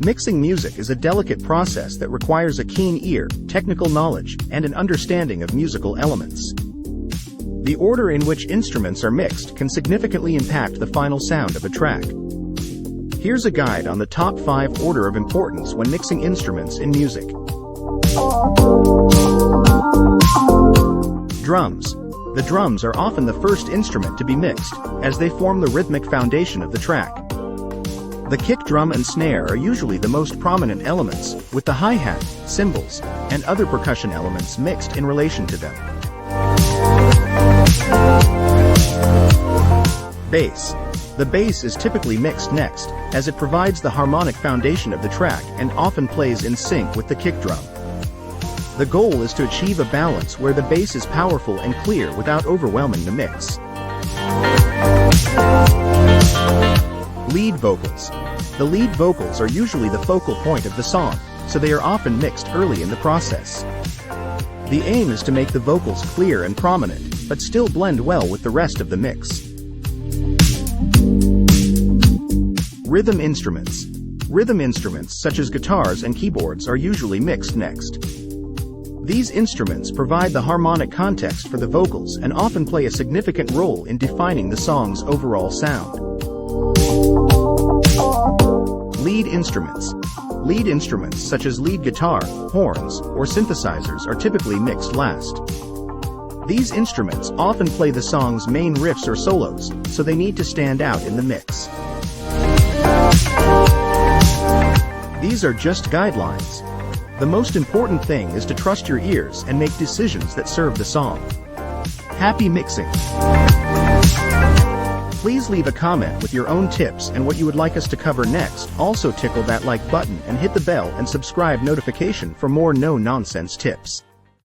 Mixing music is a delicate process that requires a keen ear, technical knowledge, and an understanding of musical elements. The order in which instruments are mixed can significantly impact the final sound of a track. Here's a guide on the top 5 order of importance when mixing instruments in music. Drums. The drums are often the first instrument to be mixed, as they form the rhythmic foundation of the track. The kick drum and snare are usually the most prominent elements, with the hi-hat, cymbals, and other percussion elements mixed in relation to them. Bass. The bass is typically mixed next, as it provides the harmonic foundation of the track and often plays in sync with the kick drum. The goal is to achieve a balance where the bass is powerful and clear without overwhelming the mix. Lead vocals. The lead vocals are usually the focal point of the song, so they are often mixed early in the process. The aim is to make the vocals clear and prominent, but still blend well with the rest of the mix. Rhythm instruments. Rhythm instruments such as guitars and keyboards are usually mixed next. These instruments provide the harmonic context for the vocals and often play a significant role in defining the song's overall sound. Lead instruments. Lead instruments such as lead guitar, horns, or synthesizers are typically mixed last. These instruments often play the song's main riffs or solos, so they need to stand out in the mix. These are just guidelines. The most important thing is to trust your ears and make decisions that serve the song. Happy mixing! Please leave a comment with your own tips and what you would like us to cover next. Also tickle that like button and hit the bell and subscribe notification for more no-nonsense tips.